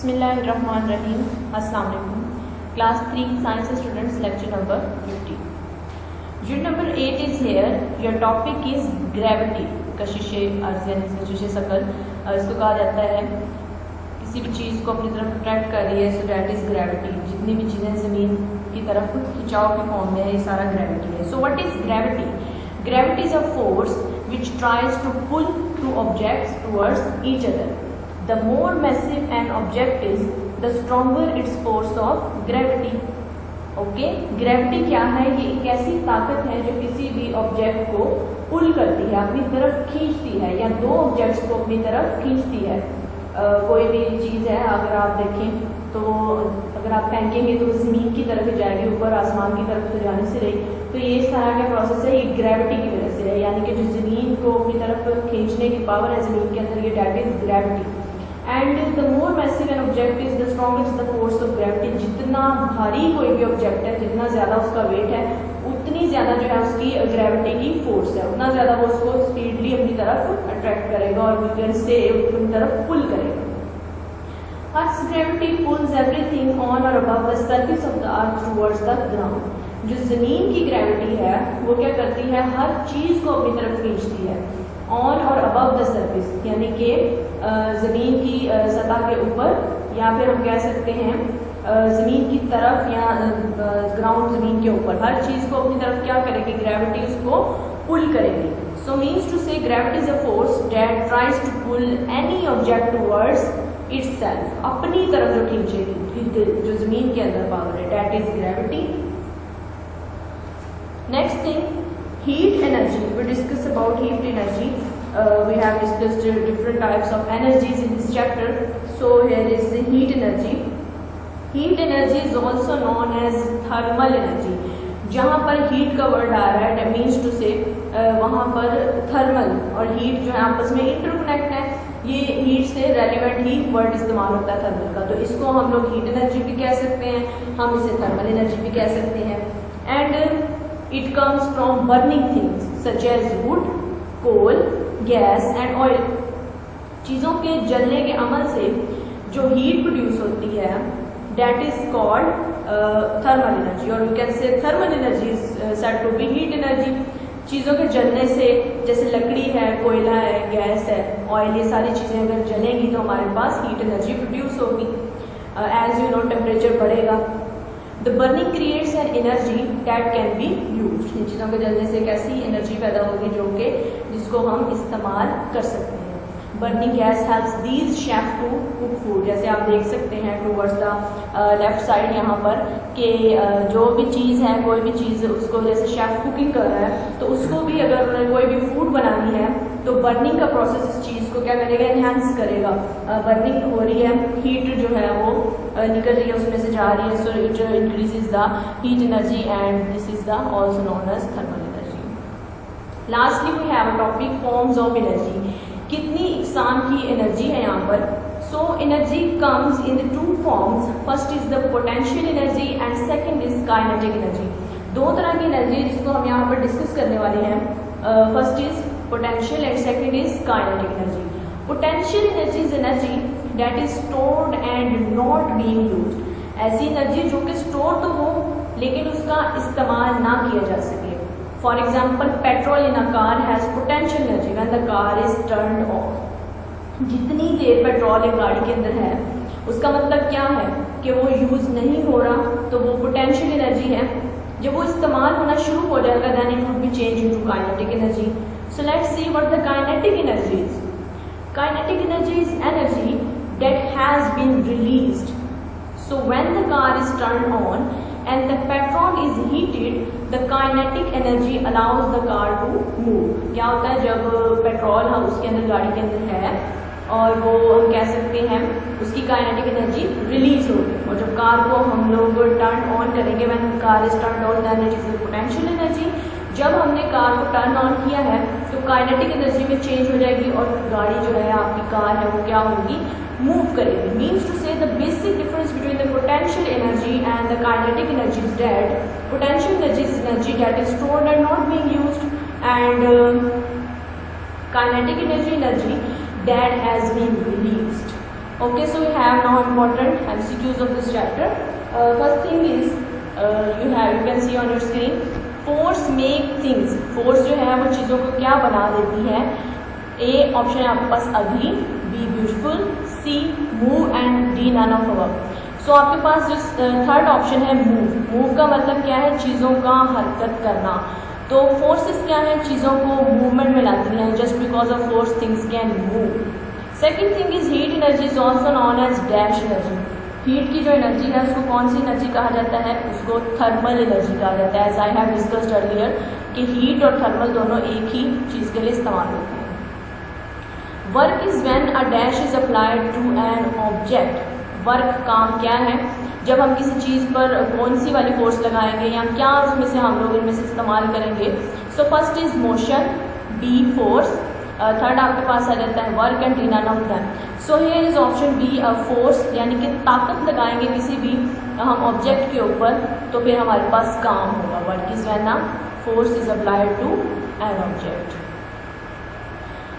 बिस्मिल्लाहिर्रहमानिर्रहीम। अस्सलाम वालेकुम। Class 3 science students, lecture number 50। Unit number 8 is here. Your topic is gravity. कशिश अर्ज़ यानी कशिश शकल, इसको कहा जाता है किसी भी चीज़ को अपनी तरफ अट्रैक्ट कर रही है, सो डैट इज ग्रेविटी। जितनी भी चीज़ें ज़मीन की तरफ खिंचाव के फॉर्म में है, ये सारा ग्रेविटी है। So what is gravity? Gravity is a force which tries to pull two objects towards each other. The more massive an object is, the stronger its force of gravity. Okay? Gravity क्या है? ये एक ऐसी ताकत है जो किसी भी ऑब्जेक्ट को पुल करती है, अपनी तरफ खींचती है, या दो ऑब्जेक्ट्स को अपनी तरफ खींचती है। कोई भी चीज़ है, अगर आप देखें तो अगर आप फेंकेंगे तो ज़मीन की तरफ ही जाएगी, ऊपर आसमान की तरफ तो जाने से रही। तो ये इस तरह का प्रोसेस है, ये ग्रेविटी की वजह से है, यानी कि जो ज़मीन को अपनी तरफ खींचने की पावर है ज़मीन के अंदर, ये that is gravity. And the more massive an object is the stronger is the force of gravity. जितना भारी कोई भी ऑब्जेक्ट है, जितना ज़्यादा उसका वेट है, उतनी ज़्यादा जो है उसकी ग्रेविटी की फोर्स है, उतना ज़्यादा वो उसको स्पीडली अपनी तरफ अट्रैक्ट करेगा और से अपनी तरफ पुल करेगा। Earth's gravity pulls everything on or above the surface of the earth towards the ground. जो ज़मीन की ग्रेविटी है वो क्या करती है, हर चीज़ को अपनी तरफ खींचती है, ऑन और अबव द सरफेस, यानी कि ज़मीन की सतह के ऊपर, या फिर हम कह सकते हैं ज़मीन की तरफ, या ग्राउंड ज़मीन के ऊपर हर चीज़ को अपनी तरफ क्या करेगी, ग्रेविटी उसको पुल करेगी। So means to say gravity is a force that tries to pull any object towards itself, अपनी तरफ जो खींचेगी, जो ज़मीन के अंदर पावर है, that is gravity. Next thing, heat energy. We discuss about heat energy. We have discussed different types of energies in this chapter. So here is the heat energy. Heat energy is also known as thermal energy. जहाँ पर heat का word आ रहा है, that means to say वहाँ पर thermal और heat जो है आपस में interconnect है। ये heat से relevant ही वर्ड इस्तेमाल होता है thermal का, तो इसको हम लोग heat energy भी कह सकते हैं, हम इसे thermal energy भी कह सकते हैं। And it comes from burning things such as wood, coal, gas and oil. चीज़ों के जलने के अमल से जो हीट प्रोड्यूस होती है, that is called thermal energy, or we can say thermal energy is said to be heat energy. चीज़ों के जलने से, जैसे लकड़ी है, कोयला है, गैस है, ऑयल, ये सारी चीज़ें अगर जलेंगी तो हमारे पास हीट एनर्जी प्रोड्यूस होगी। एज यू नो, टेम्परेचर बढ़ेगा। The burning creates an energy that can be used. इन चीज़ों के जलने से कैसी एनर्जी पैदा होगी जो कि जिसको हम इस्तेमाल कर सकते हैं। Burning gas helps these chefs to cook food. जैसे आप देख सकते हैं towards the लेफ्ट साइड यहाँ पर कि जो भी चीज़ है, कोई भी चीज़, उसको जैसे शेफ कुकिंग कर रहा है तो उसको भी अगर उन्होंने कोई भी फूड बनानी है तो बर्निंग का प्रोसेस इस चीज़ को क्या करेगा, एनहांस करेगा। बर्निंग हो रही है, हीट जो है वो निकल रही है, उसमें से जा रही है, so it increases the heat energy and this is the also known as thermal energy. Lastly we have a topic forms of energy. कितनी इकसाम की एनर्जी है यहाँ पर? So energy comes in the two forms. First is the potential energy and second is kinetic energy. दो तरह की energy जिसको हम यहाँ पर डिस्कस करने वाले हैं। First is potential and second is kinetic energy. Potential energy is energy that is stored and not being used. ऐसी एनर्जी जो कि स्टोर तो हो लेकिन उसका इस्तेमाल ना किया जा सके। For example, petrol in a car has potential energy when the car is turned of. जितनी देर पेट्रोल एक गाड़ी के अंदर है, उसका मतलब क्या है कि वो यूज नहीं हो रहा, तो वो पोटेंशियल एनर्जी है। जब वो इस्तेमाल होना शुरू हो जाएगा, then it would be change into kinetic energy. So let's see what the kinetic energy is. Kinetic energy is energy that has been released. So when the car is turned on and the petrol is heated, the kinetic energy allows the car to move. क्या होता है, जब petrol हम उसके अंदर, गाड़ी के अंदर है और वो हम कह सकते हैं उसकी काइनेटिक एनर्जी रिलीज होगी, और जब कार को हम लोग टर्न ऑन करेंगे, when car is turned on, then it is the potential energy. जब हमने कार को टर्न ऑन किया है तो काइनेटिक एनर्जी में चेंज हो जाएगी और गाड़ी जो है, आपकी कार है, वो क्या होगी, मूव करेगी। Means to say the basic difference between the potential energy and the kinetic energy is that potential energy is energy that is stored and not being used, and kinetic energy that has been released. Okay, so we have now important MCQs of this chapter. First thing is you can see on your screen, force make things. Force जो है वो चीज़ों को क्या बना देती है. A option है आपके पास अभी, B beautiful, C move and D none of above. So आपके पास जो थर्ड ऑप्शन है मूव. मूव का मतलब क्या है, चीज़ों का हरकत करना. तो फोर्सेस क्या है, चीज़ों को मूवमेंट में लाती हैं. Just because of force things can move. Second thing is heat energy is also known as dash energy. Heat की जो एनर्जी है उसको कौन सी एनर्जी कहा जाता है, उसको थर्मल एनर्जी कहा जाता है. As I have discussed earlier कि हीट और थर्मल दोनों एक ही चीज़ के लिए इस्तेमाल होते हैं. Work is when a dash is applied to an object. Work काम क्या है, जब हम किसी चीज़ पर कौन सी वाली फोर्स लगाएंगे या क्या उसमें से हम लोग इनमें से इस्तेमाल करेंगे. So first is motion, b force, third आपके पास आ जाता है work and d none of them. So here is option b force, यानी कि ताकत लगाएंगे किसी भी हम ऑब्जेक्ट के ऊपर तो फिर हमारे पास काम होगा. Work is when a force is applied to an object.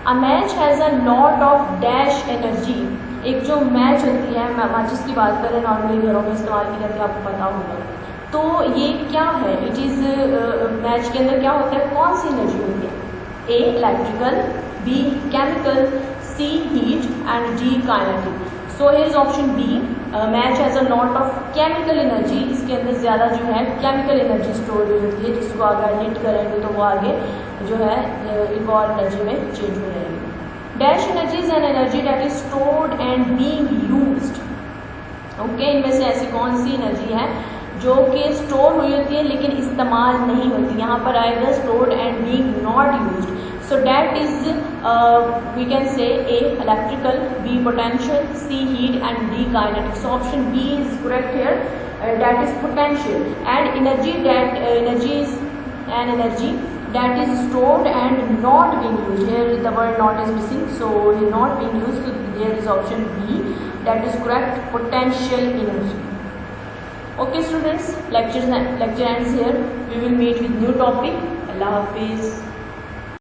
A match has a lot of dash energy. एक जो मैच होती है, मैचेस की बात करें नॉर्मली घरों में इस्तेमाल की जाती है, आपको पता होगा. तो ये क्या है, इट इज़ मैच के अंदर क्या होता है, कौन सी एनर्जी होती है. A electrical, B chemical, C heat and D kinetic. So here is option B, match has a lot of chemical energy. इसके अंदर ज़्यादा जो है केमिकल एनर्जी स्टोर हो जाती है, जिसको आगे हीट करेंगे तो वो आगे जो है एक और एनर्जी में चेंज हो जाएगी. Dash energy is an energy that is stored and being used. Okay, इनमें से ऐसी कौन सी एनर्जी है जो कि स्टोर हुई होती है लेकिन इस्तेमाल नहीं होती. यहाँ पर आएगा stored and being not used. So that is we can say a electrical, b potential, c heat and D kinetic. So option b is correct here, that is potential. And energy is an energy that is stored and not being used. Here the word not is missing, so not being used. So there is option B, that is correct, potential energy. Okay students, lecture ends here. We will meet with new topic. Allah Hafiz.